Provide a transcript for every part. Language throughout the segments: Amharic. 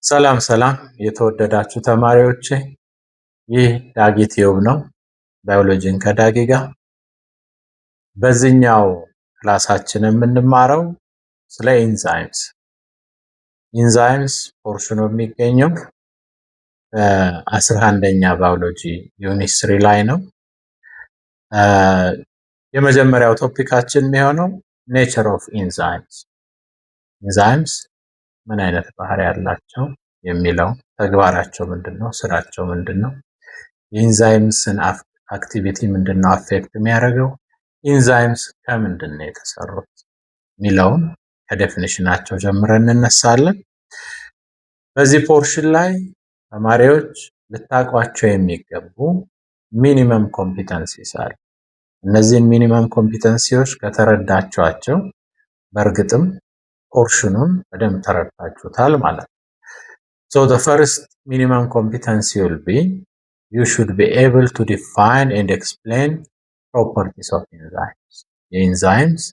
ሰላም ሰላም የተወደዳችሁ ተማሪዎቼ፣ ይህ ዳጊ ቲዩብ ነው። ባዮሎጂን ከዳጊ ጋር። በዚህኛው ክላሳችን የምንማረው ስለ ኢንዛይምስ ፖርሽኑ የሚገኘው 11ኛ ባዮሎጂ ዩኒት 3 ላይ ነው። የመጀመሪያው ቶፒካችን የሚሆነው ኔቸር ኦፍ ኢንዛይምስ ምን አይነት ባህሪ ያላቸው የሚለው፣ ተግባራቸው ምንድነው፣ ስራቸው ምንድነው፣ የኢንዛይምስን አክቲቪቲ ምንድነው አፌክት የሚያደርገው፣ ኢንዛይምስ ከምንድነው የተሰሩት የሚለውን ከዴፊኒሽናቸው ጀምረን እንነሳለን። በዚህ ፖርሽን ላይ ተማሪዎች ልታውቋቸው የሚገቡ ሚኒመም ኮምፒተንሲስ አሉ። እነዚህን ሚኒመም ኮምፒተንሲዎች ከተረዳችኋቸው በእርግጥም ፖርሽኑን በደንብ ተረድታችሁታል ማለት ነው። So the first minimum competency will be you should be able to define and explain properties of enzymes. የኢንዛይምስ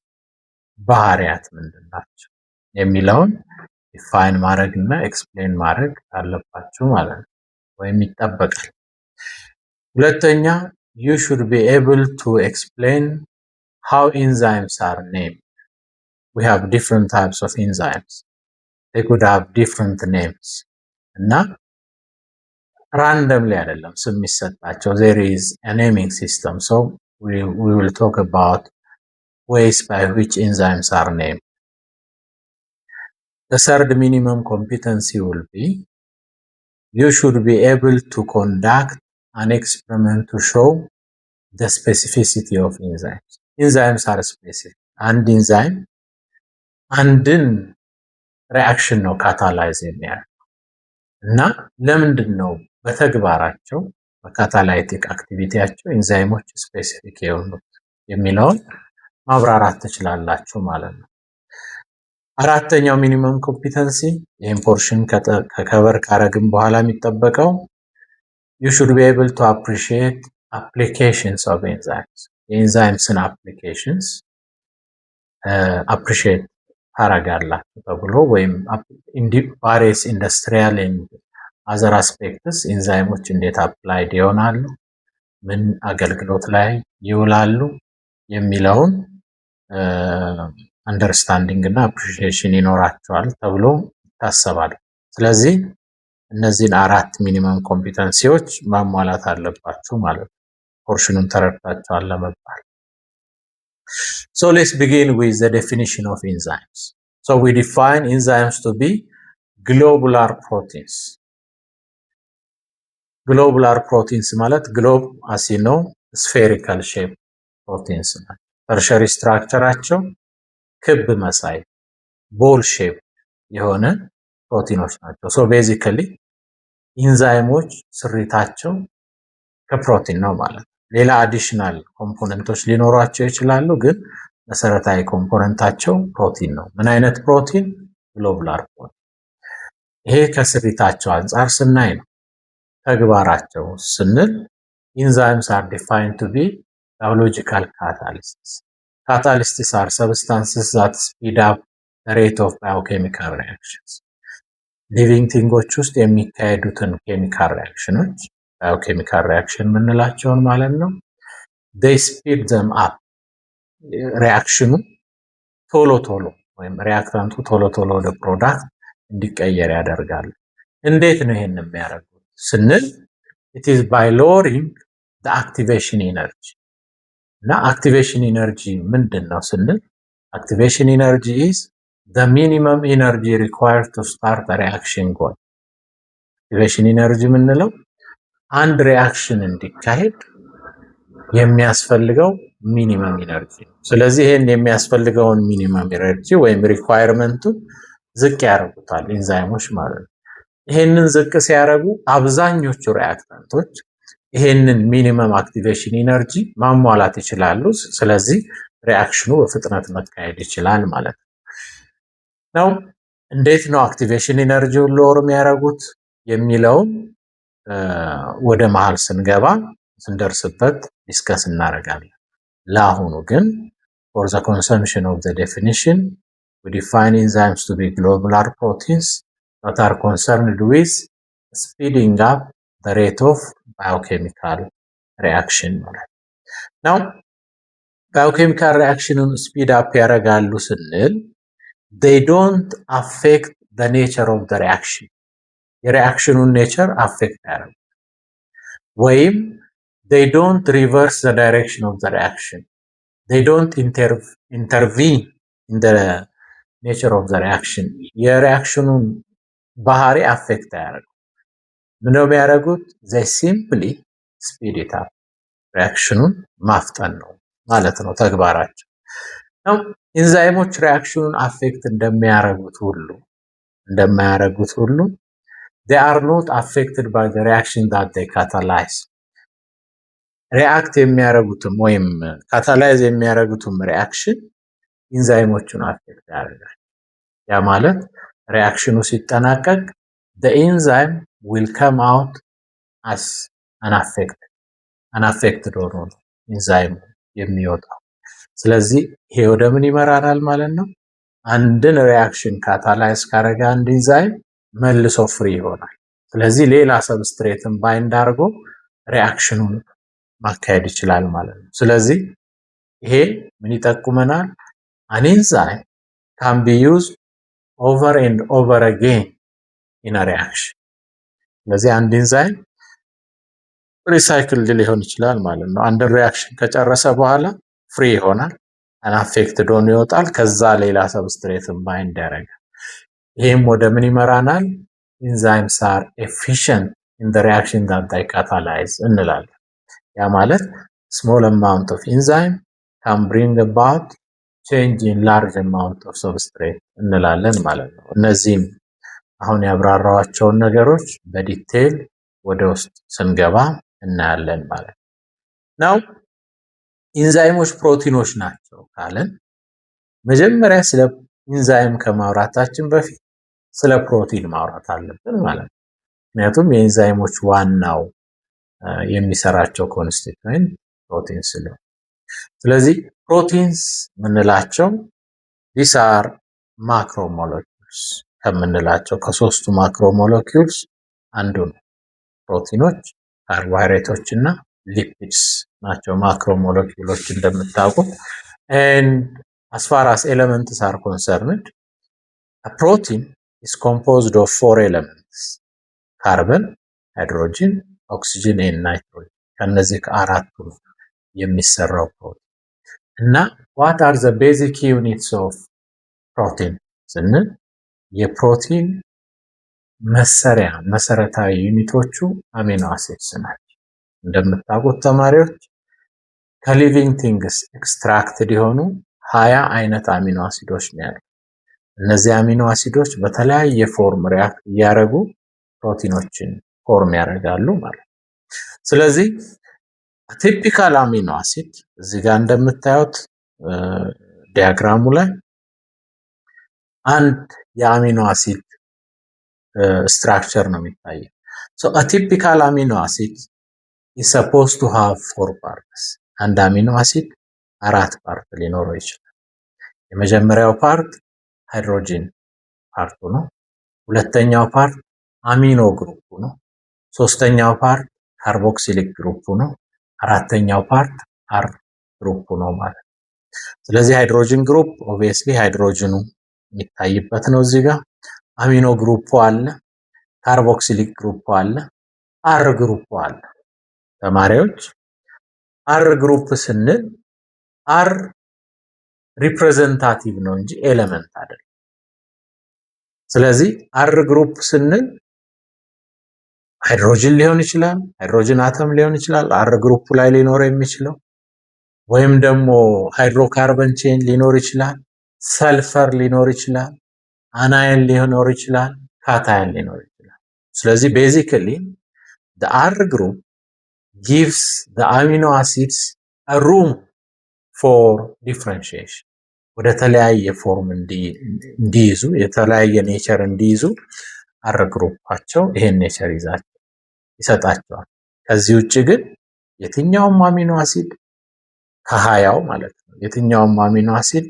ባህሪያት ምንድን ናቸው የሚለውን ዲፋይን ማድረግ እና ኤክስፕሌን ማድረግ አለባችሁ ማለት ነው፣ ወይም ይጠበቃል። ሁለተኛ you should be able to explain how enzymes are named. We have different types of enzymes. They could have different names. እና randomly አይደለም ስም የሚሰጣቸው. There is a naming system. So we will talk about ways by which enzymes are named. The third minimum competency will be you should be able to conduct an experiment to show the specificity of enzymes. Enzymes are specific. አንድ ኢንዛይም አንድን ሪአክሽን ነው ካታላይዝ የሚያደርገው እና ለምንድን ነው በተግባራቸው በካታላይቲክ አክቲቪቲያቸው ኢንዛይሞች ስፔሲፊክ የሆኑት የሚለውን ማብራራት ትችላላችሁ ማለት ነው። አራተኛው ሚኒመም ኮምፒተንሲ ይህን ፖርሽን ከከቨር ካረግን በኋላ የሚጠበቀው you should be able to appreciate applications of enzymes. የኢንዛይምስን አፕሊኬሽንስ appreciate ታረጋላችሁ ተብሎ ወይም ቫሪየስ ኢንዱስትሪያል ኤንድ አዘር አስፔክትስ ኢንዛይሞች እንዴት አፕላይድ ይሆናሉ፣ ምን አገልግሎት ላይ ይውላሉ የሚለውን አንደርስታንዲንግ እና አፕሪሺዬሽን ይኖራቸዋል ተብሎ ይታሰባል። ስለዚህ እነዚህን አራት ሚኒመም ኮምፒተንሲዎች ማሟላት አለባችሁ ማለት ነው፣ ፖርሽኑን ተረድታችኋል ለመባል። So let's begin with the definition of enzymes. So we define enzymes to be globular proteins. Globular proteins ማለት globe as you know spherical shape proteins ናቸው። tertiary structureአቸው ክብ መሳይ ball shape የሆነ ፕሮቲኖች ናቸው። So basically ኢንዛይሞች ስሪታቸው ከፕሮቲን ነው ማለት ነው። ሌላ አዲሽናል ኮምፖነንቶች ሊኖሯቸው ይችላሉ፣ ግን መሰረታዊ ኮምፖነንታቸው ፕሮቲን ነው። ምን አይነት ፕሮቲን? ግሎቡላር ፕሮቲን። ይሄ ከስሪታቸው አንጻር ስናይ ነው። ተግባራቸው ስንል enzymes are defined to be biological catalysts. Catalysts are substances that speed up the rate of biochemical reactions. ሊቪንግ ቲንጎች ውስጥ የሚካሄዱትን ኬሚካል ሪአክሽኖች ባዮኬሚካል ሪአክሽን የምንላቸውን ማለት ነው። they speed them up. ሪአክሽኑ ቶሎ ወይም ሪአክታንቱ ቶሎ ወደ ፕሮዳክት እንዲቀየር ያደርጋሉ። እንዴት ነው ይሄን የሚያደርጉት ስንል it is by lowering the activation energy. እና activation energy ምንድነው ስንል activation energy is the minimum energy required to start a reaction going. activation energy ምንለው አንድ ሪአክሽን እንዲካሄድ የሚያስፈልገው ሚኒመም ኢነርጂ ነው። ስለዚህ ይሄን የሚያስፈልገውን ሚኒመም ኢነርጂ ወይም ሪኳየርመንቱን ዝቅ ያደርጉታል ኢንዛይሞች ማለት ነው። ይሄንን ዝቅ ሲያደርጉ አብዛኞቹ ሪአክታንቶች ይሄንን ሚኒመም አክቲቬሽን ኢነርጂ ማሟላት ይችላሉ። ስለዚህ ሪአክሽኑ በፍጥነት መካሄድ ይችላል ማለት ነው። እንዴት ነው አክቲቬሽን ኢነርጂውን ሎወር የሚያደርጉት የሚለውን ወደ መሃል ስንደርስበት ዲስከስ እናደርጋለን። ለአሁኑ ግን for the consumption of the definition we define enzymes to be globular proteins that are concerned with speeding up the rate of biochemical reaction ማለት ነው። biochemical reaction speed up ያደርጋሉ ስንል they don't affect the nature of the reaction የሪአክሽኑን ኔቸር አፌክት ያደርጋሉ ወይም they don't reverse the direction of the reaction they don't intervene in the nature of the reaction የሪአክሽኑን ባህሪ አፌክት ያደርጋሉ ምንድነው የሚያደርጉት they simply speed it up ሪአክሽኑን ማፍጠን ነው ማለት ነው ተግባራቸው ነው ኢንዛይሞች ሪአክሽኑን አፌክት እንደማያደርጉት ሁሉ they are not affected by the reaction that they catalyze react የሚያደርጉትም ወይም catalyze የሚያደርጉትም reaction ኢንዛይሞቹን አፌክት ያደርጋል ያ ማለት ሪአክሽኑ ሲጠናቀቅ the enzyme will come out as unaffected ሆኖ ኢንዛይሙ የሚወጣው ስለዚህ ይሄ ወደ ምን ይመራናል ማለት ነው አንድን ሪአክሽን ካታላይዝ ካረጋ አንድ ኢንዛይም መልሶ ፍሪ ይሆናል ስለዚህ ሌላ ሰብስትሬትን ባይንድ አድርጎ ሪአክሽኑን ማካሄድ ይችላል ማለት ነው ስለዚህ ይሄ ምን ይጠቁመናል an enzyme can be used over and over again in a reaction ስለዚህ አንድ ኢንዛይም ሪሳይክልድ ሊሆን ይችላል ማለት ነው አንድ ሪአክሽን ከጨረሰ በኋላ ፍሪ ይሆናል unaffected ሆኖ ይወጣል ከዛ ሌላ ሰብስትሬትን ባይንድ ያደርጋል ይሄም ወደ ምን ይመራናል enzymes are efficient in the reaction that they catalyze እንላለን ያ ማለት small amount of enzyme can bring about change in large amount of substrate እንላለን ማለት ነው እነዚህም አሁን ያብራራዋቸውን ነገሮች በዲቴል ወደ ውስጥ ስንገባ እናያለን ማለት ነው ኢንዛይሞች ፕሮቲኖች ናቸው ካለን መጀመሪያ ስለ ኢንዛይም ከማውራታችን በፊት ስለ ፕሮቲን ማውራት አለብን ማለት ነው ምክንያቱም የኢንዛይሞች ዋናው የሚሰራቸው ኮንስቲትዩዌንት ፕሮቲን ስለሆነ ስለዚህ ፕሮቲንስ ምንላቸው these are macromolecules ከምንላቸው ከሶስቱ ማክሮሞለኪውልስ አንዱ ነው ፕሮቲኖች ካርቦሃይድሬቶች እና ሊፒድስ ናቸው ማክሮሞለኪውሎች እንደምታውቁት and as far as elements are concerned a protein is composed of 4 elements carbon hydrogen oxygen and nitrogen ከነዚህ ከአራቱ የሚሰራው ፕሮቲን እና what are the basic units of protein ስንል የፕሮቲን መሰረታዊ ዩኒቶቹ አሚኖ አሲድስ ናቸው እንደምታውቁት ተማሪዎች ከሊቪንግ ቲንግስ ኤክስትራክትድ የሆኑ 20 አይነት አሚኖ አሲዶች ነው ያሉት እነዚህ አሚኖ አሲዶች በተለያየ ፎርም ሪአክት ያደርጉ ፕሮቲኖችን ፎርም ያደርጋሉ ማለት ስለዚህ ቲፒካል አሚኖ አሲድ እዚህ ጋር እንደምታዩት ዲያግራሙ ላይ አንድ የአሚኖ አሲድ structure ነው የሚታየው so a typical amino acid is supposed to have 4 parts አንድ አሚኖ አሲድ 4 ፓርት ሊኖረው ይችላል የመጀመሪያው ፓርት ሃይድሮጂን ፓርቱ ነው ሁለተኛው ፓርት አሚኖ ግሩፑ ነው ሶስተኛው ፓርት ካርቦክሲሊክ ግሩፑ ነው አራተኛው ፓርት አር ግሩፑ ነው ማለት ስለዚህ ሃይድሮጂን ግሩፕ ኦብቪየስሊ ሃይድሮጂኑ የሚታይበት ነው እዚህ ጋር አሚኖ ግሩፕ አለ ካርቦክሲሊክ ግሩፕ አለ አር ግሩፕ አለ ተማሪዎች አር ግሩፕ ስንል አር ሪፕሬዘንታቲቭ ነው እንጂ ኤሌመንት አይደለም ስለዚህ አር ግሩፕ ስንል ሃይድሮጂን ሊሆን ይችላል ሃይድሮጂን አተም ሊሆን ይችላል አር ግሩፕ ላይ ሊኖር የሚችለው ወይም ደግሞ ሃይድሮካርበን ቼን ሊኖር ይችላል ሰልፈር ሊኖር ይችላል አናይን ሊኖር ይችላል ካታይን ሊኖር ይችላል ስለዚህ basically the R group gives the amino acids a room for differentiation ወደ ተለያየ ፎርም እንዲይዙ የተለያየ ኔቸር እንዲይዙ አር ግሩፓቸው ይሄን ኔቸር ይሰጣቸዋል ከዚህ ውጪ ግን የትኛውም አሚኖ አሲድ ከ20 ማለት ነው የትኛውም አሚኖ አሲድ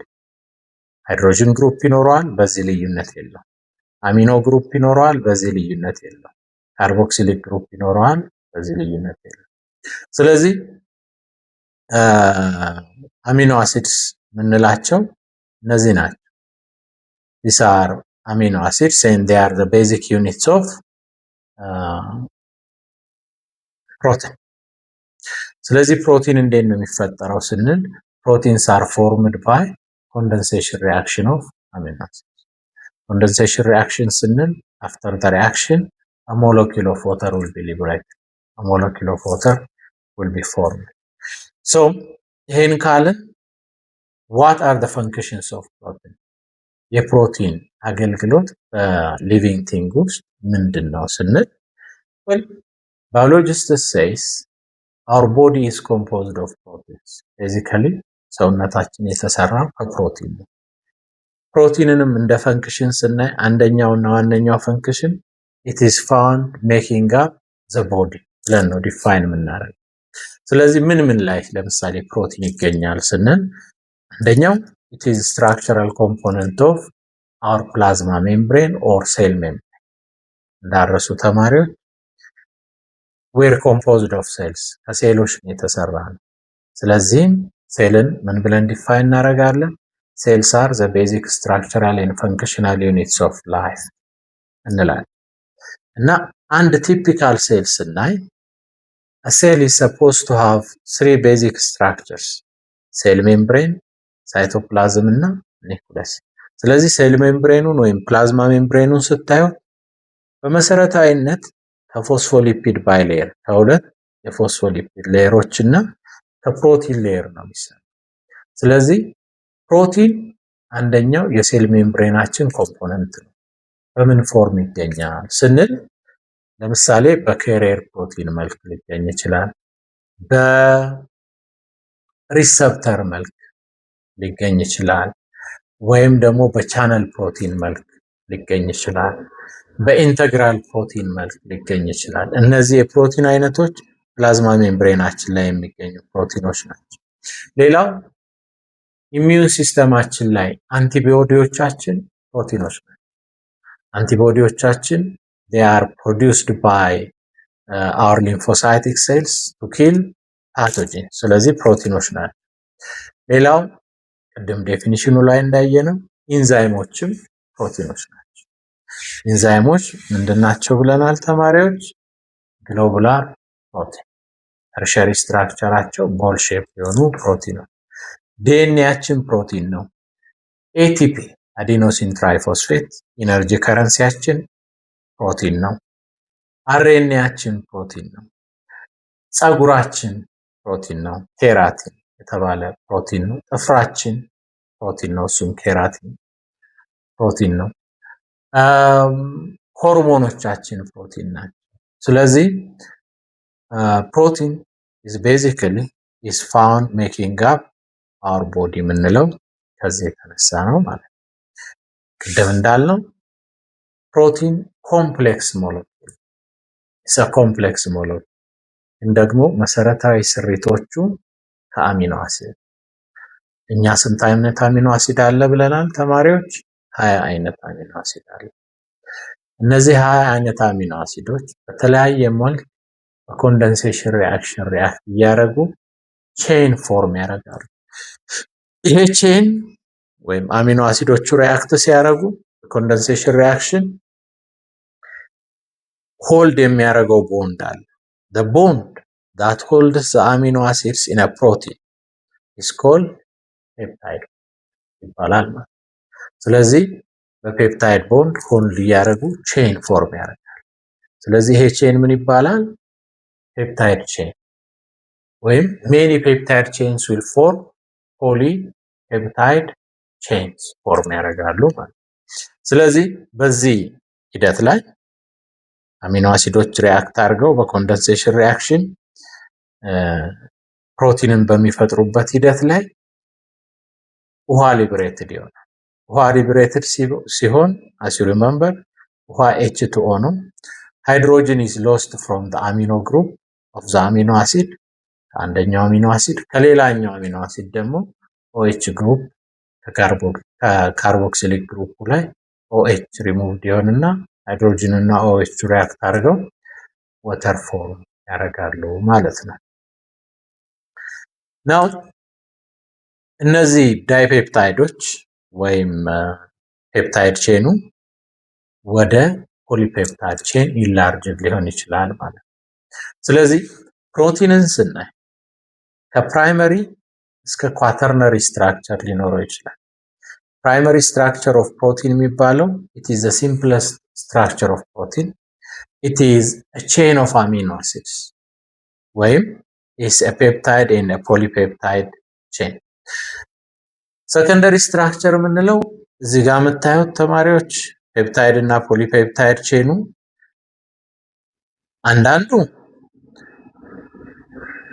ሃይድሮጂን ግሩፕ ይኖረዋል በዚህ ልዩነት የለውም አሚኖ ግሩፕ ይኖረዋል፣ በዚህ ልዩነት የለው። ካርቦክሲሊክ ግሩፕ ይኖረዋል፣ በዚህ ልዩነት የለው። ስለዚህ አሚኖ አሲድስ የምንላቸው እነዚህ ናቸው። these are amino acids and they are the basic units of protein። ስለዚህ ፕሮቲን እንዴት ነው የሚፈጠረው ስንል proteins are formed by condensation reaction of amino acids። condensation reaction ስንል after the reaction a molecule of water will be liberated, a molecule of water will be formed. so ይሄን ካልን what are the functions of protein? የፕሮቲን አገልግሎት በሊቪንግ ቲንግ ውስጥ ምንድነው ስንል well biologists says our body is composed of proteins. basically ሰውነታችን የተሰራው ከፕሮቲን ነው። ፕሮቲንንም እንደ ፈንክሽን ስናይ አንደኛውና ዋነኛው ፈንክሽን it is found making up the body ብለን ነው ዲፋይን የምናደርገው። ስለዚህ ምን ላይ ለምሳሌ ፕሮቲን ይገኛል ስንል አንደኛው it is structural component of our plasma membrane or cell membrane። እንዳረሱ ተማሪዎች we're composed of cells ከሴሎች የተሰራ ነው። ስለዚህ ሴልን ምን ብለን ዲፋይን እናደርጋለን? cells are the basic structural and functional units of life እንላለን። እና አንድ ቲፒካል ሴል ስናይ a cell is supposed to have three basic structures: cell membrane, cytoplasm እና nucleus። ስለዚህ ሴል ሜምብሬኑን ወይም ፕላዝማ ሜምብሬኑን ስታዩ በመሰረታዊነት ከፎስፎሊፒድ ባይሌየር ከሁለት የፎስፎሊፒድ ሌየሮች እና ከፕሮቲን ሌየር ነው የሚሰራው። ስለዚህ ፕሮቲን አንደኛው የሴል ሜምብሬናችን ኮምፖነንት ነው። በምን ፎርም ይገኛል ስንል ለምሳሌ በካሪየር ፕሮቲን መልክ ሊገኝ ይችላል፣ በሪሰፕተር መልክ ሊገኝ ይችላል፣ ወይም ደግሞ በቻነል ፕሮቲን መልክ ሊገኝ ይችላል፣ በኢንተግራል ፕሮቲን መልክ ሊገኝ ይችላል። እነዚህ የፕሮቲን አይነቶች ፕላዝማ ሜምብሬናችን ላይ የሚገኙ ፕሮቲኖች ናቸው። ሌላው ኢሚዩን ሲስተማችን ላይ አንቲቦዲዎቻችን ፕሮቲኖች ናቸው። አንቲቦዲዎቻችን they are produced by our lymphocytic cells to kill pathogen። ስለዚህ ፕሮቲኖች ናቸው። ሌላው ቅድም ዴፊኒሽኑ ላይ እንዳየነው ኢንዛይሞችም ፕሮቲኖች ናቸው። ኢንዛይሞች ምንድናቸው ብለናል ተማሪዎች? ግሎቡላር ፕሮቲን ተርሸሪ ስትራክቸራቸው ቦል ሼፕ የሆኑ ፕሮቲኖች። ዲኤንኤያችን ፕሮቲን ነው። ኤቲፒ አዲኖሲን ትራይፎስፌት ኢነርጂ ከረንሲያችን ፕሮቲን ነው። አርኤንኤያችን ፕሮቲን ነው። ፀጉራችን ፕሮቲን ነው። ኬራቲን የተባለ ፕሮቲን ነው። ጥፍራችን ፕሮቲን ነው፣ እሱም ኬራቲን ፕሮቲን ነው። ሆርሞኖቻችን ፕሮቲን ናቸው። ስለዚህ ፕሮቲን is basically is found making up our body የምንለው ከዚህ የተነሳ ነው ማለት ነው። ቅድም እንዳልነው ፕሮቲን ኮምፕሌክስ ሞለኪል is a complex molecule ደግሞ መሰረታዊ ስሪቶቹ ከአሚኖ አሲድ። እኛ ስንት አይነት አሚኖ አሲድ አለ ብለናል ተማሪዎች? 20 አይነት አሚኖ አሲድ አለ። እነዚህ 20 አይነት አሚኖ አሲዶች በተለያየ መልክ በኮንደንሴሽን ሪአክሽን ሪአክት እያደረጉ ቼን ፎርም ያደርጋሉ። ይሄ ቼን ወይም አሚኖ አሲዶቹ ሪአክት ሲያደርጉ በኮንደንሴሽን ሪአክሽን ሆልድ የሚያደርገው ቦንድ አለ። the bond that holds the amino acids in a protein is called peptide ይባላል ማለት። ስለዚህ በፔፕታይድ ቦንድ ሆልድ እያደረጉ ቼን ፎርም ያደርጋል። ስለዚህ ይሄ ቼን ምን ይባላል? ፔፕታይድ ቼን ወይም many peptide chains will form polypeptide chains ፎርም ያደርጋሉ ማለት። ስለዚህ በዚህ ሂደት ላይ አሚኖ አሲዶች ሪአክት አድርገው በኮንደንሴሽን ሪአክሽን ፕሮቲንን በሚፈጥሩበት ሂደት ላይ ውሃ ሊብሬትድ ይሆናል። ውሃ ሊብሬትድ ሲሆን as you remember ውሃ H2O ነው። ሃይድሮጅን is lost from the amino group of the amino acid አንደኛው አሚኖ አሲድ ከሌላኛው አሚኖ አሲድ ደግሞ OH ግሩፕ ከካርቦክሲሊክ ግሩፕ ላይ ኦኤች ሪሙቭድ ይሆንና ሃይድሮጅን እና ኦኤች ሪያክት አድርገው ወተር ፎርም ያደርጋሉ ማለት ነው። ናው እነዚህ ዳይፔፕታይዶች ወይም ፔፕታይድ ቼኑ ወደ ፖሊፔፕታይድ ቼን ኢንላርጅድ ሊሆን ይችላል ማለት ነው። ስለዚህ ፕሮቲንን ስናይ ከፕራይመሪ እስከ ኳተርነሪ ስትራክቸር ሊኖረው ይችላል። ፕራይመሪ ስትራክቸር ኦፍ ፕሮቲን የሚባለው it is the simplest structure of protein. It is a chain of amino acids ወይም is a peptide and a polypeptide chain. ሰከንደሪ ስትራክቸር የምንለው እዚህ ጋር የምታዩት ተማሪዎች ፔፕታይድ እና ፖሊፔፕታይድ ቼኑ አንዳንዱ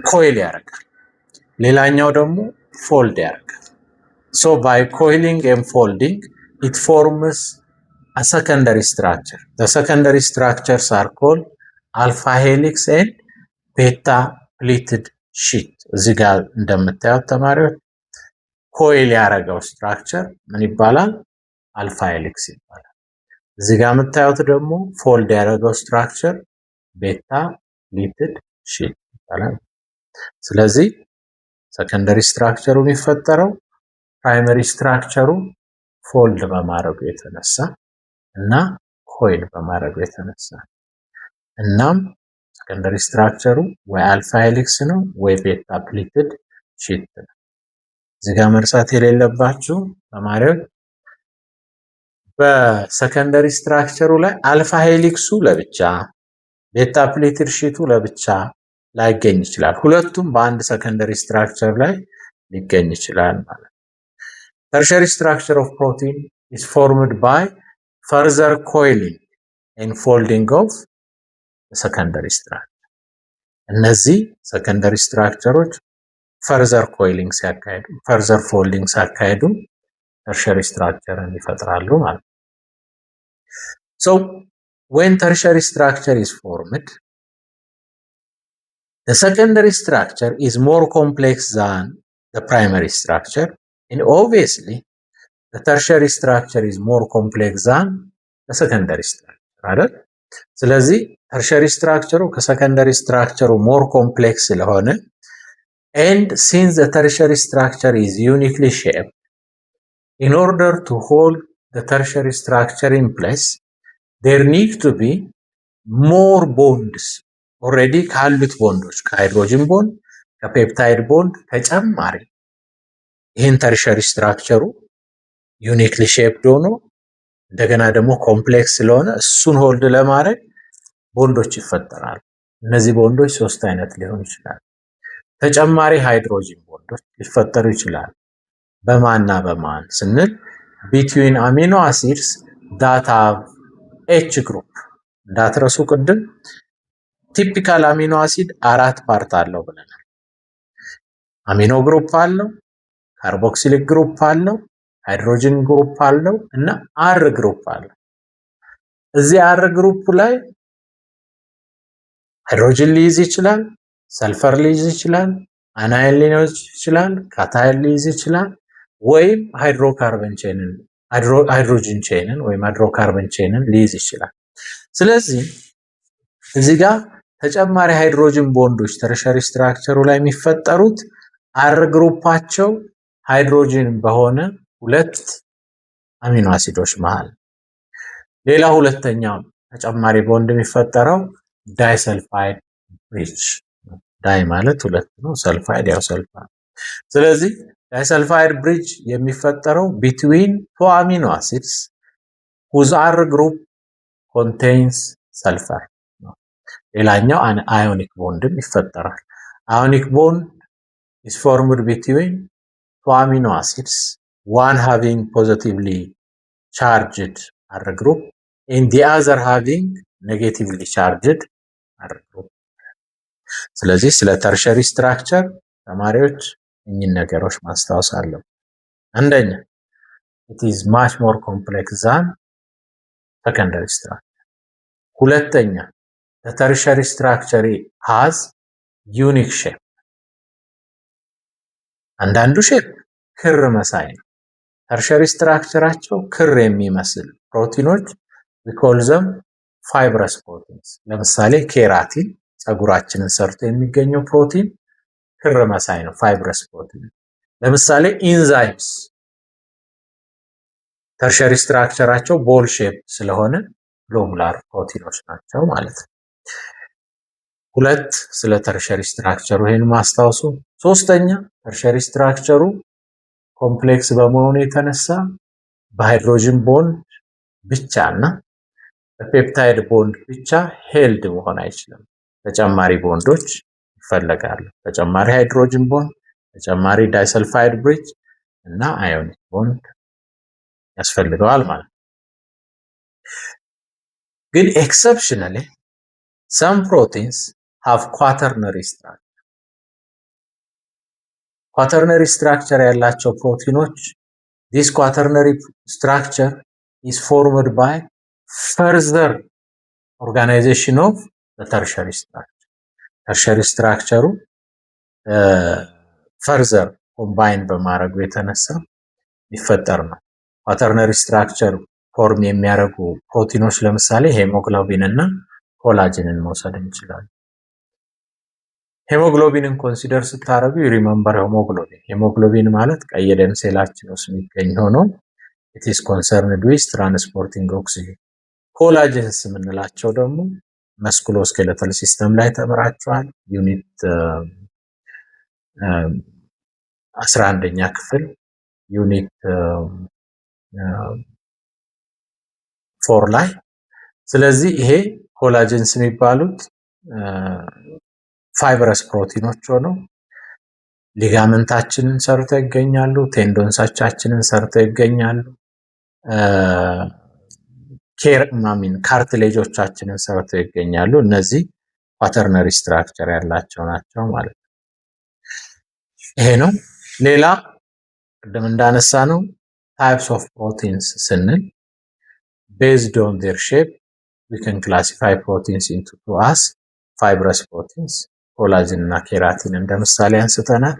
ኮይል ያደርጋል፣ ሌላኛው ደግሞ ፎልድ ያደርጋል። So by coiling and folding it forms a secondary structure. The secondary structures are called alpha helix and beta pleated sheet. እዚህ ጋር እንደምታዩት ተማሪዎች ኮይል ያደረገው ስትራክቸር ምን ይባላል? አልፋ ሄሊክስ ይባላል። እዚህ ጋር የምታዩት ደግሞ ፎልድ ያደረገው ስትራክቸር ቤታ ፕሊትድ ሺት ይባላል። ስለዚህ ሰከንደሪ ስትራክቸሩ የሚፈጠረው ፕራይመሪ ስትራክቸሩ ፎልድ በማድረጉ የተነሳ እና ኮይል በማድረጉ የተነሳ እናም ሰከንደሪ ስትራክቸሩ ወይ አልፋ ሄሊክስ ነው ወይ ቤታ ፕሊትድ ሺት ነው። እዚህ ጋር መርሳት የሌለባችሁ ተማሪዎች በሰከንደሪ ስትራክቸሩ ላይ አልፋ ሄሊክሱ ለብቻ ቤታ ፕሊትድ ሺቱ ለብቻ ላይገኝ ይችላል። ሁለቱም በአንድ ሰከንደሪ ስትራክቸር ላይ ሊገኝ ይችላል ማለት ነው። Tertiary structure of protein is formed by further coiling and folding of the secondary structure. እነዚህ ሰከንደሪ ስትራክቸሮች further coiling ሲያካሂዱ further folding ሲያካሂዱ tertiary structure ይፈጥራሉ ማለት ነው። So when tertiary structure is formed, the secondary structure is more complex than the primary structure. And obviously, the tertiary structure is more complex than the secondary structure, right? ስለዚህ tertiary structure ከሰከንደሪ structure more complex ስለሆነ and since the tertiary structure is uniquely shaped, in order to hold the tertiary structure in place, there need to be more bonds. already ካሉት ቦንዶች ከሃይድሮጅን ቦንድ ከፔፕታይድ ቦንድ ተጨማሪ ይህን ተርሸሪ ስትራክቸሩ ዩኒክሊ ሼፕድ ሆኖ እንደገና ደግሞ ኮምፕሌክስ ስለሆነ እሱን ሆልድ ለማድረግ ቦንዶች ይፈጠራሉ። እነዚህ ቦንዶች ሶስት አይነት ሊሆኑ ይችላል። ተጨማሪ ሃይድሮጅን ቦንዶች ሊፈጠሩ ይችላል። በማንና በማን ስንል between amino acids that have H group እንዳትረሱ ቅድም ቲፒካል አሚኖ አሲድ አራት ፓርት አለው ብለናል። አሚኖ ግሩፕ አለው፣ ካርቦክሲሊክ ግሩፕ አለው፣ ሃይድሮጅን ግሩፕ አለው እና አር ግሩፕ አለው። እዚህ አር ግሩፕ ላይ ሃይድሮጅን ሊይዝ ይችላል፣ ሰልፈር ሊይዝ ይችላል፣ አናይን ሊይዝ ይችላል፣ ካታይን ሊይዝ ይችላል ወይም ሃይድሮካርበን ቼንን ሃይድሮጅን ቼንን ወይም ሃይድሮካርበን ቼንን ሊይዝ ይችላል። ስለዚህ እዚህ ጋር ተጨማሪ ሃይድሮጅን ቦንዶች ተርሸሪ ስትራክቸሩ ላይ የሚፈጠሩት አር ግሩፓቸው ሃይድሮጅን በሆነ ሁለት አሚኖ አሲዶች መሃል። ሌላ ሁለተኛው ተጨማሪ ቦንድ የሚፈጠረው ዳይሰልፋይድ ብሪጅ። ዳይ ማለት ሁለት ነው፣ ሰልፋይድ ያው ሰልፋይድ። ስለዚህ ዳይሰልፋይድ ብሪጅ የሚፈጠረው between two amino acids whose R group contains sulfur ነው። ሌላኛው አዮኒክ ቦንድም ይፈጠራል። አዮኒክ ቦንድ is formed between two amino acids, one having positively charged R group and the other having negatively charged R group. ስለዚህ ስለ ተርሸሪ ስትራክቸር ተማሪዎች እኚህን ነገሮች ማስታወስ አለብን። አንደኛ it is much more complex than secondary structure. ሁለተኛ the tertiary structure has unique shape. አንዳንዱ ሼፕ ክር መሳይ ነው፣ ተርሸሪ ስትራክቸራቸው ክር የሚመስል ፕሮቲኖች we call them fibrous proteins። ለምሳሌ ኬራቲን ፀጉራችንን ሰርቶ የሚገኘው ፕሮቲን ክር መሳይ ነው፣ ፋይብረስ ፕሮቲን። ለምሳሌ ኢንዛይምስ ተርሸሪ ስትራክቸራቸው ቦል ሼፕ ስለሆነ ግሎቡላር ፕሮቲኖች ናቸው ማለት ነው። ሁለት ስለ ተርሸሪ ስትራክቸሩ ይሄን ማስታወሱ። ሶስተኛ ተርሸሪ ስትራክቸሩ ኮምፕሌክስ በመሆኑ የተነሳ በሃይድሮጅን ቦንድ ብቻና በፔፕታይድ ቦንድ ብቻ ሄልድ መሆን አይችልም። ተጨማሪ ቦንዶች ይፈልጋሉ። ተጨማሪ ሃይድሮጅን ቦንድ፣ ተጨማሪ ዳይሰልፋይድ ብሪጅ እና አዮኒክ ቦንድ ያስፈልገዋል ማለት ነው። ግን ኤክሰፕሽናሊ some proteins have quaternary structure። quaternary structure ያላቸው ፕሮቲኖች this quaternary structure is formed by further organization of the tertiary structure። tertiary structure further combine በማድረጉ የተነሳ ይፈጠር ነው። quaternary structure ፎርም የሚያደርጉ ፕሮቲኖች ለምሳሌ ሄሞግሎቢን እና ኮላጅንን መውሰድ እንችላለን። ሄሞግሎቢንን ኮንሲደር ስታረጉ ሪሜምበር ሄሞግሎቢን ማለት ቀይ ደም ሴላችን ውስጥ የሚገኝ ሆኖ it is concerned with transporting oxygen። ኮላጅንስ የምንላቸው ደግሞ መስኩሎስኬለታል ሲስተም ላይ ተምራችኋል። ዩኒት 11ኛ ክፍል ዩኒት 4 ላይ። ስለዚህ ይሄ ኮላጅንስ የሚባሉት ፋይብረስ ፕሮቲኖች ሆነው ሊጋመንታችንን ሰርተው ይገኛሉ፣ ቴንዶንሳችንን ሰርተው ይገኛሉ፣ ካርትሌጆቻችንን ሰርተው ይገኛሉ። እነዚህ ኳተርነሪ ስትራክቸር ያላቸው ናቸው ማለት ነው። ይሄ ነው። ሌላ ቅድም እንዳነሳ ነው ታይፕስ ኦፍ ፕሮቲንስ ስንል based on their shape we can classify proteins into two as fibrous proteins ኮላጅን እና ኬራቲን እንደ ምሳሌ አንስተናል።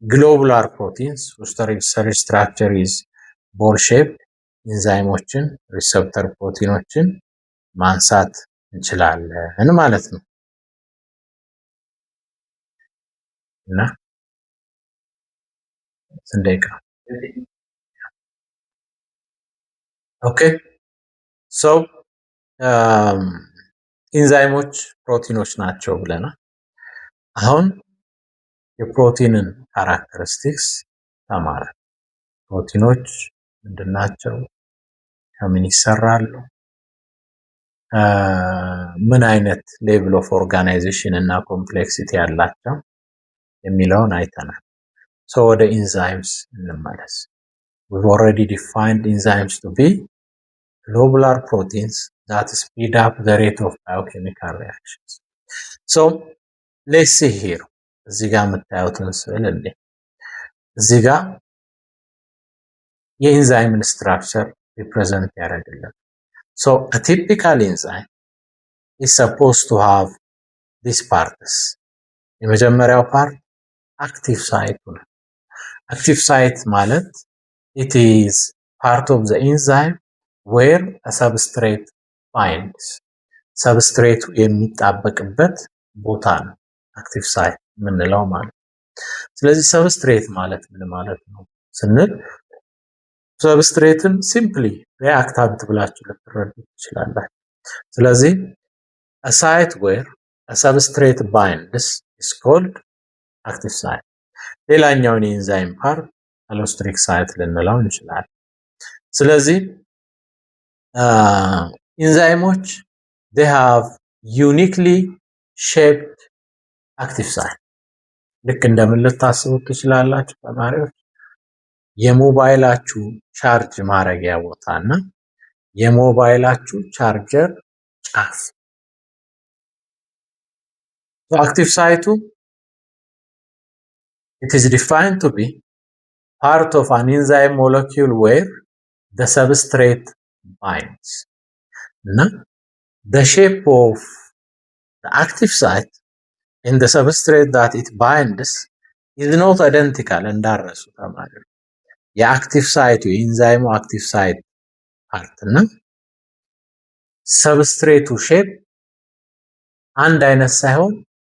ግሎቡላር ፕሮቲንስ whose tertiary structure is ball shaped ኢንዛይሞችን ሪሰፕተር ፕሮቲኖችን ማንሳት እንችላለን ማለት ነው። እና እንደይቃ ኦኬ ሶ ኢንዛይሞች ፕሮቲኖች ናቸው ብለናል። አሁን የፕሮቲንን ካራክተሪስቲክስ ተማረ። ፕሮቲኖች ምንድናቸው? ከምን ይሰራሉ? ምን አይነት ሌቭል ኦፍ ኦርጋናይዜሽን እና ኮምፕሌክሲቲ ያላቸው የሚለውን አይተናል። ሶ ወደ ኢንዛይምስ እንመለስ። we've already defined enzymes to be globular proteins that speed up the rate of biochemical reactions. So let's see here እዚህ ጋር የምታዩትን ስዕል እንዴ እዚህ ጋር የኢንዛይምን ስትራክቸር ሪፕሬዘንት ያደርግልን። So a typical enzyme is supposed to have these parts። የመጀመሪያው ፓርት active site ነው። active site ማለት it is part of the enzyme where a substrate binds። ሰብስትሬቱ የሚጣበቅበት ቦታ ነው active site የምንለው ማለት። ስለዚህ ሰብስትሬት ማለት ምን ማለት ነው ስንል ሰብስትሬትን ሲምፕሊ ሪአክታንት ብላችሁ ልትረዱ ትችላላችሁ። ስለዚህ a site where a substrate binds is called active site። ሌላኛውን የኢንዛይም ፓርት አሎስትሪክ ሳይት ልንለው እንችላለን። ስለዚህ ኢንዛይሞች they have uniquely shaped active site። ልክ እንደምን ልታስቡት ትችላላችሁ ተማሪዎች? የሞባይላችሁ ቻርጅ ማድረጊያ ቦታና የሞባይላችሁ ቻርጀር ጫፍ active site it is defined to be part of an enzyme molecule where the substrate binds. Now, the shape of the active site in the substrate that it binds is not identical እንዳረሱ ተማሪዎች። የአክቲቭ ሳይቱ የኢንዛይሙ አክቲቭ ሳይት ፓርት እና ሰብስትሬቱ ሼፕ አንድ አይነት ሳይሆን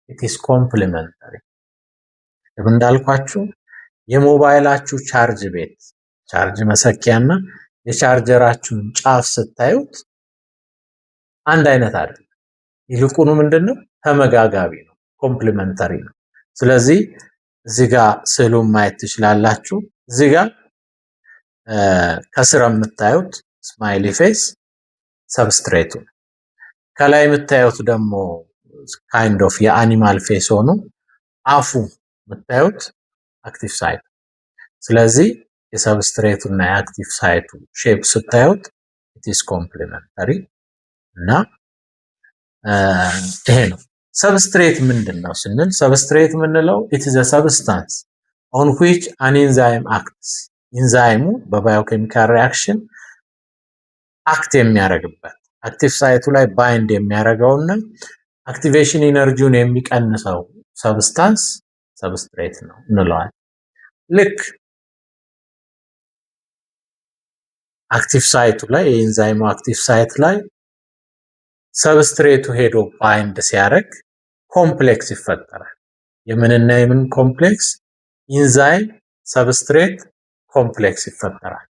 ኢትስ ኮምፕሊመንታሪ። እንዳልኳችሁ የሞባይላችሁ ቻርጅ ቤት ቻርጅ መሰኪያና የቻርጀራችሁን ጫፍ ስታዩት አንድ አይነት አይደለም። ይልቁኑ ምንድነው ተመጋጋቢ ነው፣ ኮምፕሊመንታሪ ነው። ስለዚህ እዚህ ጋር ስዕሉን ማየት ትችላላችሁ። እዚህ ጋር ከስር የምታዩት ስማይሊ ፌስ ሰብስትሬቱ፣ ከላይ የምታዩት ደግሞ ካይንድ ኦፍ የአኒማል ፌስ ሆኖ አፉ የምታዩት አክቲቭ ሳይት። ስለዚህ የሰብስትሬቱ እና የአክቲቭ ሳይቱ ሼፕ ስታዩት ኢትስ ኮምፕሊመንታሪ እና ይሄ ነው። ሰብስትሬት ምንድን ነው ስንል ሰብስትሬት የምንለው ኢት ኢዝ አ ሰብስታንስ ኦን ዊች አን ኢንዛይም አክትስ። ኢንዛይሙ በባዮኬሚካል ሪአክሽን አክት የሚያደርግበት አክቲቭ ሳይቱ ላይ ባይንድ የሚያደርገውና አክቲቬሽን ኢነርጂውን የሚቀንሰው ሰብስታንስ ሰብስትሬት ነው እንለዋለን። ልክ አክቲቭ ሳይቱ ላይ የኢንዛይሙ አክቲቭ ሳይት ላይ ሰብስትሬቱ ሄዶ ባይንድ ሲያደርግ ኮምፕሌክስ ይፈጠራል። የምንና የምን ኮምፕሌክስ? ኢንዛይም ሰብስትሬት ኮምፕሌክስ ይፈጠራል።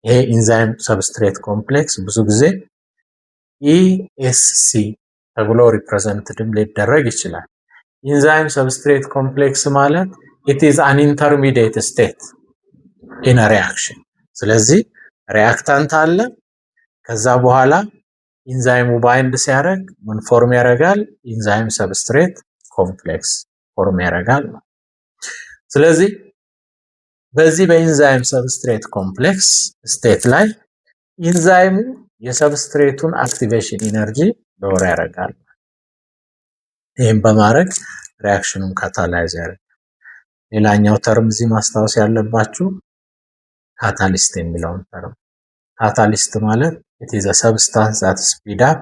ይሄ ኢንዛይም ሰብስትሬት ኮምፕሌክስ ብዙ ጊዜ ኢኤስሲ ተብሎ ሪፕሬዘንትድም ሊደረግ ይችላል። ኢንዛይም ሰብስትሬት ኮምፕሌክስ ማለት it is an intermediate state in a reaction። ስለዚህ ሪአክታንት አለ፣ ከዛ በኋላ ኢንዛይሙ ባይንድ ሲያደርግ ምን ፎርም ያደርጋል? ኢንዛይም ሰብስትሬት ኮምፕሌክስ ፎርም ያደርጋል። ስለዚህ በዚህ በኢንዛይም ሰብስትሬት ኮምፕሌክስ ስቴት ላይ ኢንዛይሙ የሰብስትሬቱን አክቲቬሽን ኢነርጂ ሎወር ያደርጋል። ይህም በማድረግ ሪአክሽኑን ካታላይዝ ያደርጋል። ሌላኛው ተርም እዚህ ማስታወስ ያለባችሁ ካታሊስት የሚለውን ተርም። ካታሊስት ማለት it is a substance that speed up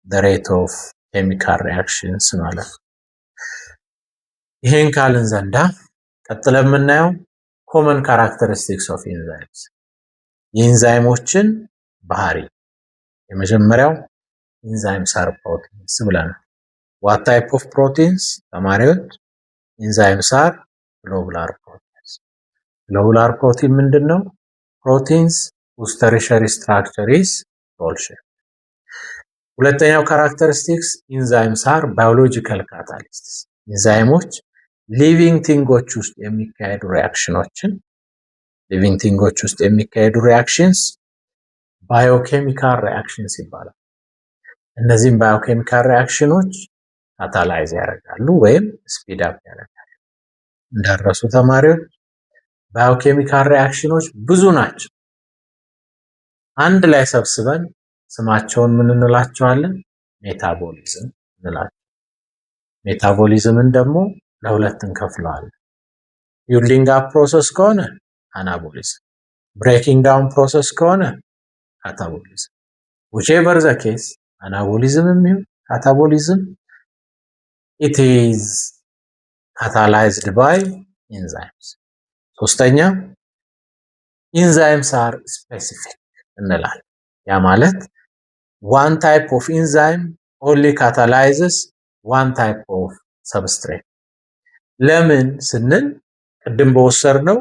the rate of chemical reactions ማለት ነው። ይሄን ካልን ዘንዳ ቀጥለን የምናየው common characteristics of enzymes የኢንዛይሞችን ባህሪ። የመጀመሪያው enzymes are proteins ብለናል። what type of proteins? ተማሪዎች enzymes are globular proteins። globular protein ምንድነው? proteins whose tertiary structure is ball shaped። ሁለተኛው characteristics enzymes are biological catalysts። ኢንዛይሞች ሊቪንግ ቲንጎች ውስጥ የሚካሄዱ ሪአክሽንስ ባዮኬሚካል ሪአክሽንስ ይባላል። እነዚህም ባዮኬሚካል ሪአክሽኖች ካታላይዝ ያደርጋሉ ወይም ስፒድ አፕ ያደርጋሉ። እንዳረሱ ተማሪዎች ባዮኬሚካል ሪአክሽኖች ብዙ ናቸው። አንድ ላይ ሰብስበን ስማቸውን ምን እንላቸዋለን? ሜታቦሊዝም እንላቸዋለን። ሜታቦሊዝምን ደግሞ ለሁለት እንከፍለዋለን። ቢልዲንግ አፕ ፕሮሰስ ከሆነ አናቦሊዝም፣ ብሬኪንግ ዳውን ፕሮሰስ ከሆነ ካታቦሊዝም። whichever the case አናቦሊዝም የሚሆን ካታቦሊዝም it is catalyzed by enzymes። ሶስተኛ enzymes are specific እንላለን። ያ ማለት one type of enzyme only catalyzes one type of substrate። ለምን ስንል ቅድም በወሰድነው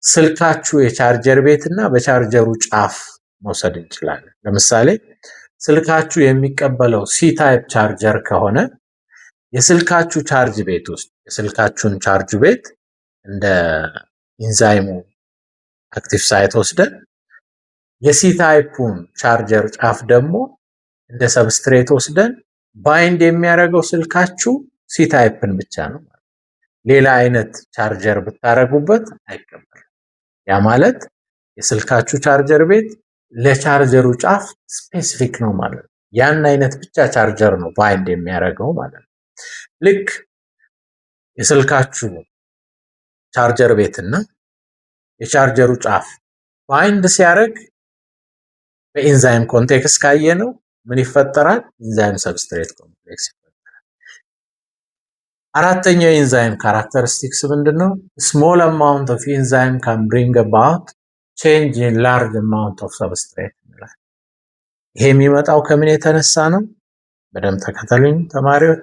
በስልካችሁ የቻርጀር ቤት እና በቻርጀሩ ጫፍ መውሰድ እንችላለን። ለምሳሌ ስልካችሁ የሚቀበለው ሲ ታይፕ ቻርጀር ከሆነ የስልካችሁ ቻርጅ ቤት ውስጥ የስልካችሁን ቻርጅ ቤት እንደ ኢንዛይሙ አክቲቭ ሳይት ወስደን የሲ ታይፑን ቻርጀር ጫፍ ደግሞ እንደ ሰብስትሬት ወስደን ባይንድ የሚያደርገው ስልካችሁ ሲ ታይፕን ብቻ ነው። ሌላ አይነት ቻርጀር ብታረጉበት አይቀበልም። ያ ማለት የስልካችሁ ቻርጀር ቤት ለቻርጀሩ ጫፍ ስፔሲፊክ ነው ማለት ነው። ያን አይነት ብቻ ቻርጀር ነው ባይንድ የሚያደርገው ማለት ነው። ልክ የስልካችሁ ቻርጀር ቤትና የቻርጀሩ ጫፍ ባይንድ ሲያደርግ በኢንዛይም ኮንቴክስት ካየነው ምን ይፈጠራል? ኢንዛይም ሰብስትሬት ኮምፕሌክስ ይፈጠራል። አራተኛው የኢንዛይም ካራክተሪስቲክስ ምንድነው? ስሞል አማውንት ኦፍ ኢንዛይም ካን ብሪንግ አባውት ቼንጅ ኢን ላርጅ አማውንት ኦፍ ሰብስትሬት ይላል። ይሄ የሚመጣው ከምን የተነሳ ነው? በደንብ ተከተሉኝ ተማሪዎች።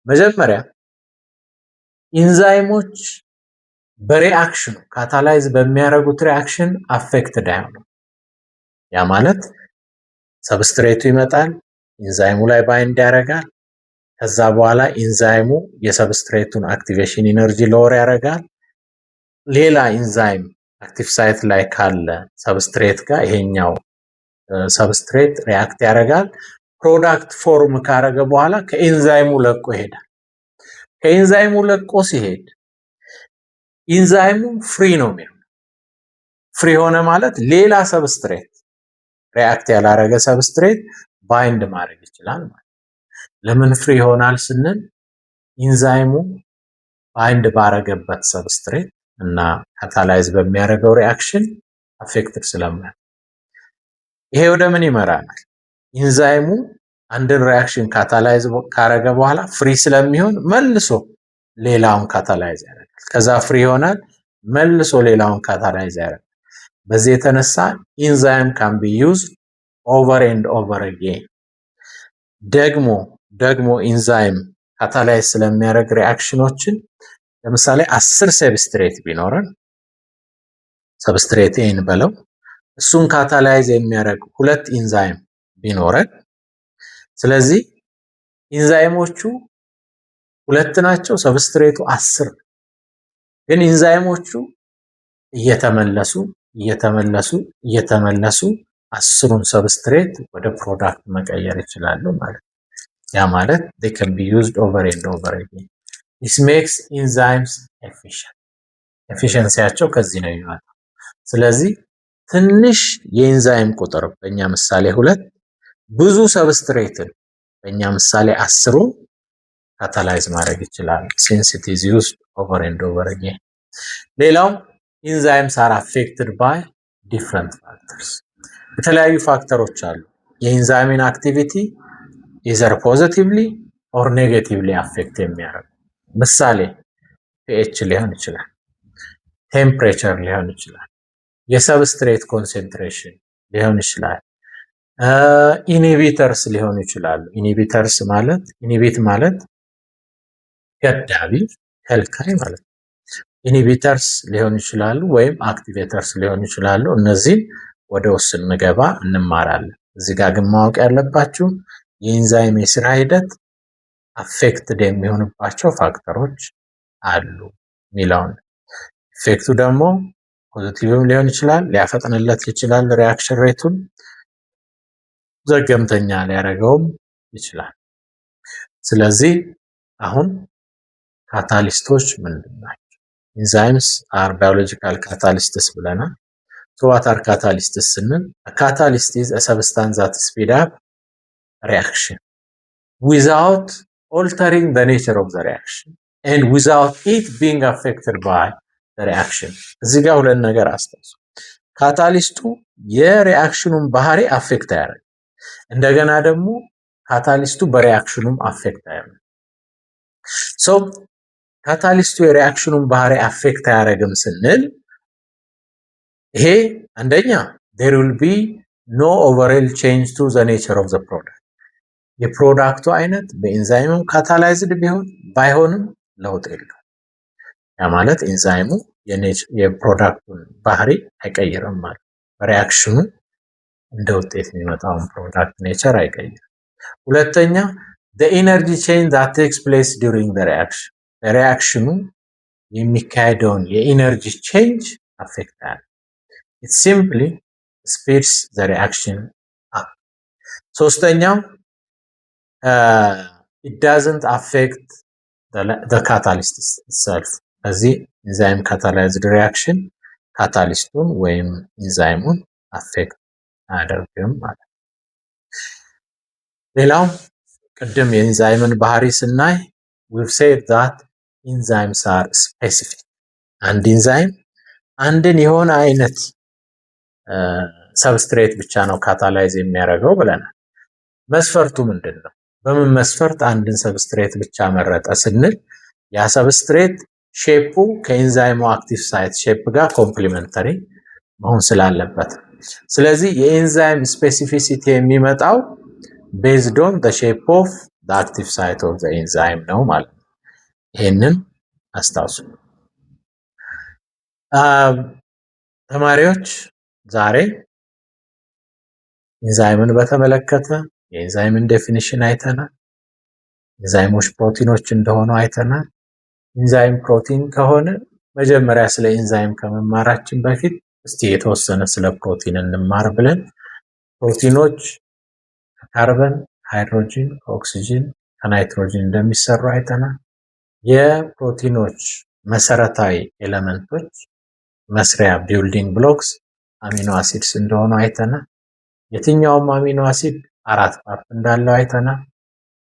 መጀመሪያ ኢንዛይሞች በሪአክሽኑ ካታላይዝ በሚያደርጉት ሪአክሽን አፌክትድ አይሆኑም። ያ ማለት ሰብስትሬቱ ይመጣል፣ ኢንዛይሙ ላይ ባይንድ ያደርጋል። ከዛ በኋላ ኢንዛይሙ የሰብስትሬቱን አክቲቬሽን ኢነርጂ ሎወር ያደርጋል። ሌላ ኢንዛይም አክቲቭ ሳይት ላይ ካለ ሰብስትሬት ጋር ይሄኛው ሰብስትሬት ሪአክት ያደርጋል። ፕሮዳክት ፎርም ካረገ በኋላ ከኢንዛይሙ ለቆ ይሄዳል። ከኢንዛይሙ ለቆ ሲሄድ ኢንዛይሙ ፍሪ ነው የሚሆነው። ፍሪ ሆነ ማለት ሌላ ሰብስትሬት ሪአክት ያላረገ ሰብስትሬት ባይንድ ማድረግ ይችላል ማለት። ለምን ፍሪ ይሆናል ስንል ኢንዛይሙ ባይንድ ባረገበት ሰብስትሬት እና ካታላይዝ በሚያደርገው ሪአክሽን አፌክትድ ስለማይሆን። ይሄ ወደ ምን ይመራናል? ኢንዛይሙ አንድን ሪአክሽን ካታላይዝ ካረገ በኋላ ፍሪ ስለሚሆን መልሶ ሌላውን ካታላይዝ ያደርጋል። ከዛ ፍሪ ይሆናል፣ መልሶ ሌላውን ካታላይዝ ያደርጋል። በዚህ የተነሳ ኢንዛይም ካን ቢ ዩዝድ ኦቨር ኤንድ ኦቨር አጌን። ደግሞ ኢንዛይም ካታላይዝ ስለሚያደርግ ሪአክሽኖችን ለምሳሌ 10 ሰብስትሬት ቢኖረን ሰብስትሬት ኤን በለው እሱን ካታላይዝ የሚያደርግ 2 ኢንዛይም ቢኖረን፣ ስለዚህ ኢንዛይሞቹ 2 ናቸው፣ ሰብስትሬቱ 10። ግን ኢንዛይሞቹ እየተመለሱ 10ሩን ሰብስትሬት ወደ ፕሮዳክት መቀየር ይችላሉ ማለት ነው። ያ ማለት they can be used over and over again. This makes enzymes efficient. ኤፊሽንሲያቸው ከዚህ ነው የሚመጣው። ስለዚህ ትንሽ የኢንዛይም ቁጥር በእኛ ምሳሌ 2 ብዙ ሰብስትሬትን በእኛ ምሳሌ 10 ካታላይዝ ማድረግ ይችላል። since it is used over and over again. ሌላው enzymes are affected by different factors. የተለያዩ ፋክተሮች አሉ የኢንዛይምን አክቲቪቲ either positively or negatively affect የሚያደርጉ። ምሳሌ pH ሊሆን ይችላል፣ ቴምፕሬቸር ሊሆን ይችላል፣ የሰብስትሬት ኮንሰንትሬሽን ሊሆን ይችላል፣ ኢንሂቢተርስ ሊሆኑ ይችላሉ። ኢንሂቢት ማለት ገዳቢ ከልካይ ማለት ነው። ኢንሂቢተርስ ሊሆኑ ይችላሉ ወይም አክቲቬተርስ ሊሆኑ ይችላሉ። እነዚህ ወደ ውስጥ ስንገባ እንማራለን። እዚህ ጋር ግን ማወቅ ያለባችሁ የኢንዛይም የስራ ሂደት አፌክትድ የሚሆንባቸው ፋክተሮች አሉ ሚለውን። ኢፌክቱ ደግሞ ፖዚቲቭም ሊሆን ይችላል፣ ሊያፈጥንለት ይችላል፣ ሪአክሽን ሬቱን ዘገምተኛ ሊያደርገውም ይችላል። ስለዚህ አሁን ካታሊስቶች ምንድን ናቸው? ኢንዛይምስ አር ባዮሎጂካል ካታሊስትስ ብለናል። So what are catalysts ስንል a catalyst is a substance that speed up reaction without altering the nature of the reaction and without it being affected by the reaction. እዚህ ጋር ሁለት ነገር አስተውሉ። ካታሊስቱ የሪአክሽኑን ባህሪ አፌክት ያደርጋል፣ እንደገና ደግሞ ካታሊስቱ በሪአክሽኑም አፌክት ያደርጋል። ሶ ካታሊስቱ የሪአክሽኑን ባህሪ አፌክት አያደርግም ስንል ይሄ አንደኛ there will be no overall change to the nature of the product. የፕሮዳክቱ አይነት በኢንዛይሙ ካታላይዝድ ባይሆንም ለውጥ የለውም። ያ ማለት ኢንዛይሙ የፕሮዳክቱን ባህሪ አይቀይርም ማለት በሪአክሽኑ እንደ ውጤት የሚመጣውን ፕሮዳክት ኔቸር አይቀይርም። ሁለተኛ the energy change that takes place during the reaction በሪአክሽኑ የሚካሄደውን የኢነርጂ ቼንጅ አፌክት ያደርጋል። It simply speeds the reaction up. ሶስተኛው it doesn't affect the catalyst itself. ስለዚህ ኢንዛይም ካታላይዝድ ሪአክሽን ካታሊስቱን ወይም ኢንዛይሙን አፌክት አያደርግም ማለት ነው። ሌላው ቅድም የኢንዛይምን ባህሪ ስናይ we've said that enzymes are specific. አንድ ኢንዛይም አንድን የሆነ አይነት ሰብስትሬት ብቻ ነው ካታላይዝ የሚያደርገው ብለናል። መስፈርቱ ምንድነው? በምን መስፈርት አንድን ሰብስትሬት ብቻ መረጠ ስንል ያ ሰብስትሬት ሼፑ ከኢንዛይሙ አክቲቭ ሳይት ሼፕ ጋር ኮምፕሊመንተሪ መሆን ስላለበት፣ ስለዚህ የኢንዛይም ስፔሲፊሲቲ የሚመጣው ቤዝድ ኦን ዘ ሼፕ ኦፍ ዘ አክቲቭ ሳይት ኦፍ ዘ ኢንዛይም ነው ማለት ነው። ይሄንን አስታውሱ ተማሪዎች። ዛሬ ኢንዛይምን በተመለከተ የኢንዛይምን ዴፊኒሽን አይተናል። ኢንዛይሞች ፕሮቲኖች እንደሆኑ አይተናል። ኢንዛይም ፕሮቲን ከሆነ መጀመሪያ ስለ ኢንዛይም ከመማራችን በፊት እስቲ የተወሰነ ስለ ፕሮቲን እንማር ብለን ፕሮቲኖች ከካርበን፣ ሃይድሮጂን፣ ከኦክሲጅን፣ ከናይትሮጂን እንደሚሰሩ አይተናል። የፕሮቲኖች መሰረታዊ ኤሌመንቶች መስሪያ ቢልዲንግ ብሎክስ አሚኖ አሲድስ እንደሆኑ አይተናል። የትኛውም አሚኖ አሲድ 4 ፓርት እንዳለው አይተናል።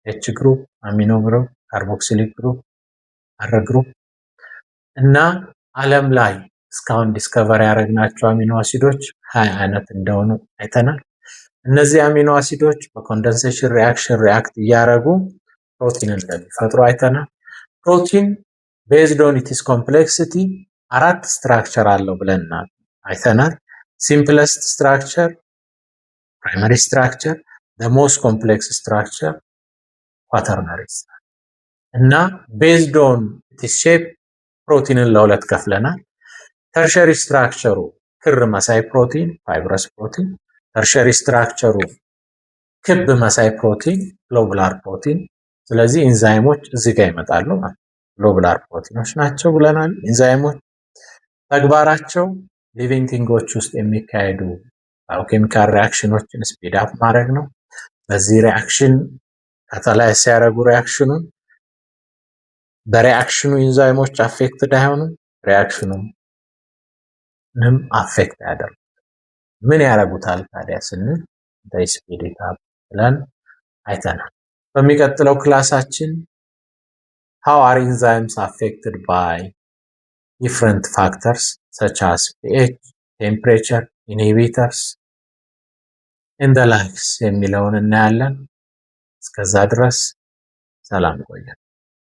ኤች ግሩፕ፣ አሚኖ ግሩፕ፣ ካርቦክሲሊክ ግሩፕ፣ አር ግሩፕ እና ዓለም ላይ እስካሁን ዲስከቨር ያደረግናቸው አሚኖ አሲዶች 20 አይነት እንደሆኑ አይተናል። እነዚህ አሚኖ አሲዶች በኮንደንሴሽን ሪአክሽን ሪአክት እያደረጉ ፕሮቲን እንደሚፈጥሩ አይተናል። ፕሮቲን ቤዝድ ኦን ኢትስ ኮምፕሌክሲቲ 4 ስትራክቸር አለው ብለን አይተናል። ሲምፕለስት ስትራክቸር፣ ፕራይመሪ ስትራክቸር፣ ዘ ሞስት ኮምፕሌክስ ስትራክቸር ኳተርናሪ እና ቤዝድ ኦን ኢትስ ሼፕ ፕሮቲንን ለሁለት ከፍለናል። ተርሸሪ ስትራክቸሩ ክር መሳይ ፕሮቲን ፋይብረስ ፕሮቲን፣ ተርሸሪ ስትራክቸሩ ክብ መሳይ ፕሮቲን ግሎቡላር ፕሮቲን። ስለዚህ ኢንዛይሞች እዚህ ጋር ይመጣሉ ማለት ግሎቡላር ፕሮቲኖች ናቸው ብለናል። ኢንዛይሞች ተግባራቸው ሊቪንግ ቲንጎች ውስጥ የሚካሄዱ ባዮኬሚካል ሪአክሽኖችን ስፒድ አፕ ማድረግ ነው። በዚህ ሪአክሽን ካታላይዝ ሲያደርጉ ሪአክሽኑን በሪአክሽኑ ኢንዛይሞች አፌክትድ አይሆኑም፣ ሪአክሽኑንም አፌክት ያደርጉ። ምን ያደርጉታል ታዲያ ስንል ስፒድ አፕ ብለን አይተናል። በሚቀጥለው ክላሳችን how are enzymes affected by different factors such as pH, temperature, inhibitors and the likes የሚለውን እናያለን። እስከዛ ድረስ ሰላም ቆዩ።